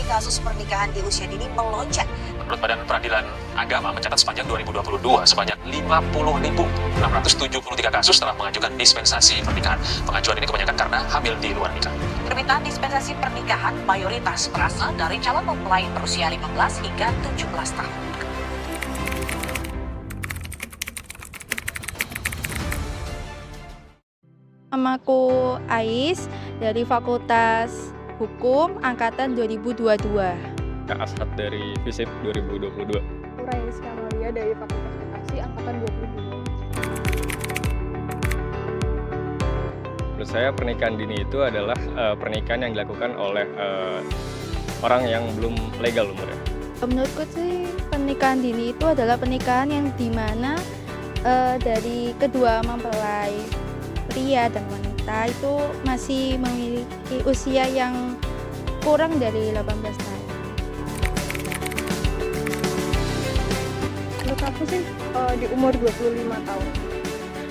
kasus pernikahan di usia dini melonjak. Menurut Badan Peradilan Agama mencatat sepanjang 2022 sebanyak 50.673 kasus telah mengajukan dispensasi pernikahan. Pengajuan ini kebanyakan karena hamil di luar nikah. Permintaan dispensasi pernikahan mayoritas berasal dari calon mempelai berusia 15 hingga 17 tahun. Namaku Ais dari Fakultas Hukum Angkatan 2022. Asad dari FISIP 2022. Rainis Kamalia dari Fakultas Edukasi Angkatan 22. Menurut saya pernikahan dini itu adalah pernikahan yang dilakukan oleh orang yang belum legal umurnya. Menurutku sih pernikahan dini itu adalah pernikahan yang dimana dari kedua mempelai pria dan wanita itu masih memiliki usia yang kurang dari 18 tahun. Menurut aku sih di umur 25 tahun.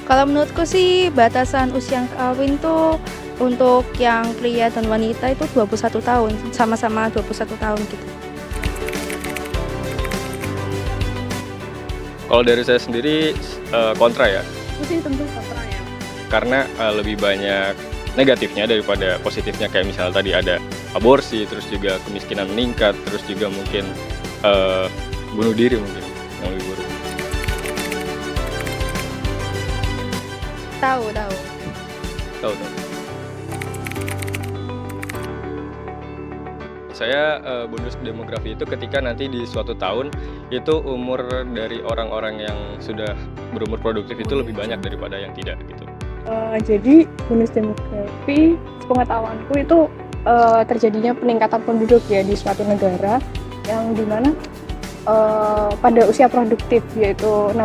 Kalau menurutku sih batasan usia kawin tuh untuk yang pria dan wanita itu 21 tahun, sama-sama 21 tahun gitu. Kalau dari saya sendiri kontra ya, Aku sih tentu kontra ya. karena lebih banyak negatifnya daripada positifnya, kayak misalnya tadi ada aborsi, terus juga kemiskinan meningkat, terus juga mungkin bunuh diri mungkin yang lebih buruk. Tahu. Tahu. Saya bonus demografi itu ketika nanti di suatu tahun itu umur dari orang-orang yang sudah berumur produktif itu lebih banyak daripada yang tidak gitu. Jadi bonus demografi sepengetahuanku itu terjadinya peningkatan penduduk ya di suatu negara yang dimana pada usia produktif yaitu 16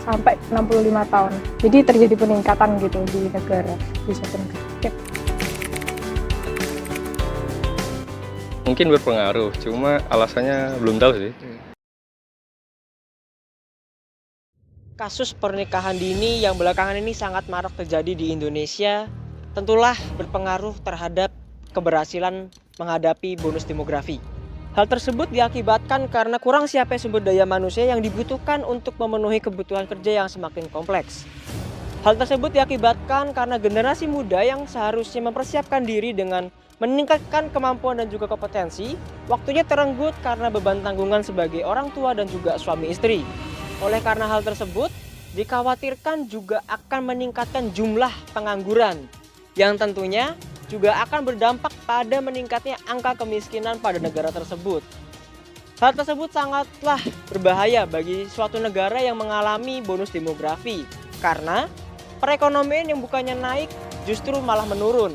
sampai 65 tahun. Jadi terjadi peningkatan gitu di suatu negara. Mungkin berpengaruh, cuma alasannya belum tahu sih. Kasus pernikahan dini yang belakangan ini sangat marak terjadi di Indonesia tentulah berpengaruh terhadap keberhasilan menghadapi bonus demografi. Hal tersebut diakibatkan karena kurang siapnya sumber daya manusia yang dibutuhkan untuk memenuhi kebutuhan kerja yang semakin kompleks. Hal tersebut diakibatkan karena generasi muda yang seharusnya mempersiapkan diri dengan meningkatkan kemampuan dan juga kompetensi, waktunya terenggut karena beban tanggungan sebagai orang tua dan juga suami istri. Oleh karena hal tersebut, dikhawatirkan juga akan meningkatkan jumlah pengangguran, yang tentunya juga akan berdampak pada meningkatnya angka kemiskinan pada negara tersebut. Hal tersebut sangatlah berbahaya bagi suatu negara yang mengalami bonus demografi, karena perekonomian yang bukannya naik justru malah menurun.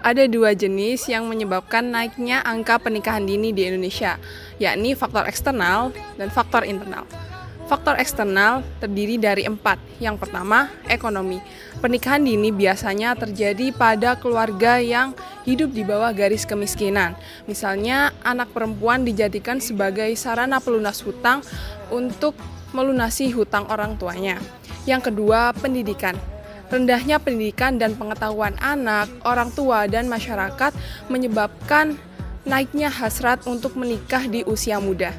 Ada dua jenis yang menyebabkan naiknya angka pernikahan dini di Indonesia, yakni faktor eksternal dan faktor internal. Faktor eksternal terdiri dari 4. Yang pertama, ekonomi. Pernikahan dini biasanya terjadi pada keluarga yang hidup di bawah garis kemiskinan. Misalnya, anak perempuan dijadikan sebagai sarana pelunas hutang untuk melunasi hutang orang tuanya. Yang kedua, pendidikan. Rendahnya pendidikan dan pengetahuan anak, orang tua, dan masyarakat menyebabkan naiknya hasrat untuk menikah di usia muda.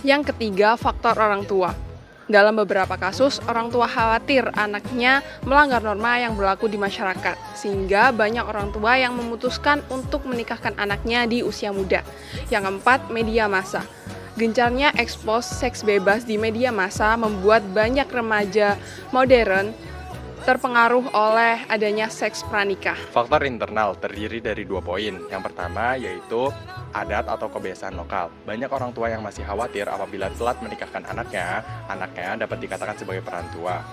Yang ketiga, faktor orang tua. Dalam beberapa kasus, orang tua khawatir anaknya melanggar norma yang berlaku di masyarakat, sehingga banyak orang tua yang memutuskan untuk menikahkan anaknya di usia muda. Yang keempat, media massa. Gencarnya ekspos seks bebas di media massa membuat banyak remaja modern terpengaruh oleh adanya seks pranikah. Faktor internal terdiri dari 2 poin. Yang pertama yaitu adat atau kebiasaan lokal. Banyak orang tua yang masih khawatir apabila telat menikahkan anaknya dapat dikatakan sebagai perantua.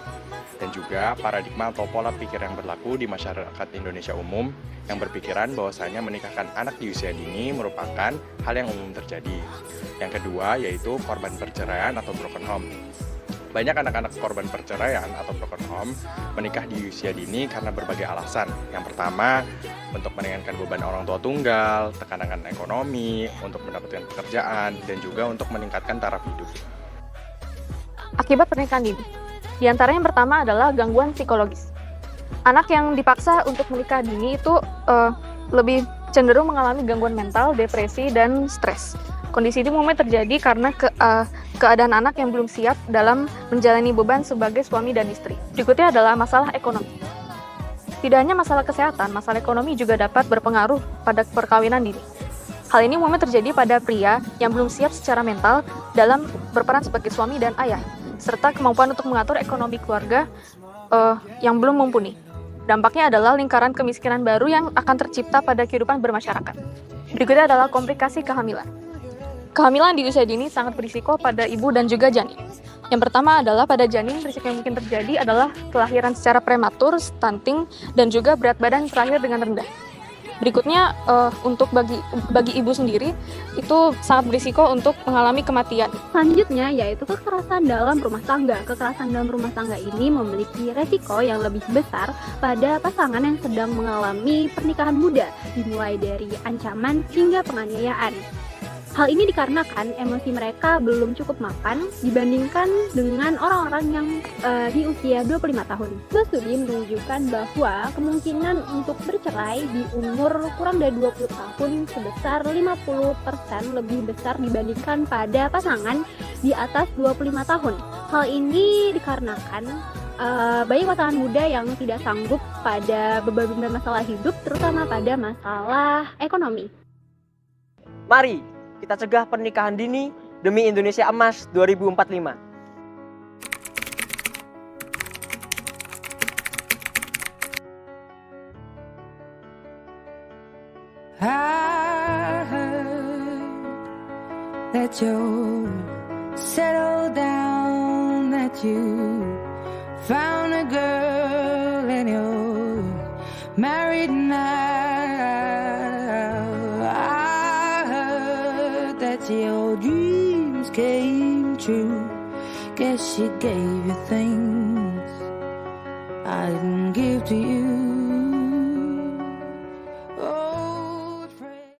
Dan juga paradigma atau pola pikir yang berlaku di masyarakat Indonesia umum yang berpikiran bahwasanya menikahkan anak di usia dini merupakan hal yang umum terjadi. Yang kedua yaitu korban perceraian atau broken home. Banyak anak-anak korban perceraian atau broken home menikah di usia dini karena berbagai alasan. Yang pertama, untuk meringankan beban orang tua tunggal, tekanan ekonomi, untuk mendapatkan pekerjaan, dan juga untuk meningkatkan taraf hidup. Akibat pernikahan dini, di antaranya yang pertama adalah gangguan psikologis. Anak yang dipaksa untuk menikah dini itu lebih cenderung mengalami gangguan mental, depresi, dan stres. Kondisi ini umumnya terjadi karena keadaan anak yang belum siap dalam menjalani beban sebagai suami dan istri. Berikutnya adalah masalah ekonomi. Tidak hanya masalah kesehatan, masalah ekonomi juga dapat berpengaruh pada perkawinan dini. Hal ini umumnya terjadi pada pria yang belum siap secara mental dalam berperan sebagai suami dan ayah, serta kemampuan untuk mengatur ekonomi keluarga yang belum mumpuni. Dampaknya adalah lingkaran kemiskinan baru yang akan tercipta pada kehidupan bermasyarakat. Berikutnya adalah komplikasi kehamilan. Kehamilan di usia dini sangat berisiko pada ibu dan juga janin. Yang pertama adalah pada janin, risiko yang mungkin terjadi adalah kelahiran secara prematur, stunting, dan juga berat badan terlahir dengan rendah. Berikutnya, untuk bagi ibu sendiri, itu sangat berisiko untuk mengalami kematian. Selanjutnya yaitu kekerasan dalam rumah tangga. Kekerasan dalam rumah tangga ini memiliki resiko yang lebih besar pada pasangan yang sedang mengalami pernikahan muda, dimulai dari ancaman hingga penganiayaan. Hal ini dikarenakan emosi mereka belum cukup mapan dibandingkan dengan orang-orang yang di usia 25 tahun. Sebuah studi menunjukkan bahwa kemungkinan untuk bercerai di umur kurang dari 20 tahun sebesar 50% lebih besar dibandingkan pada pasangan di atas 25 tahun. Hal ini dikarenakan banyak pasangan muda yang tidak sanggup pada berbagai masalah hidup, terutama pada masalah ekonomi. Mari kita cegah pernikahan dini demi Indonesia Emas 2045. I heard that you settled down, that you found a girl and you're married now. I heard that your dreams came true. Guess she gave you things I didn't give to you.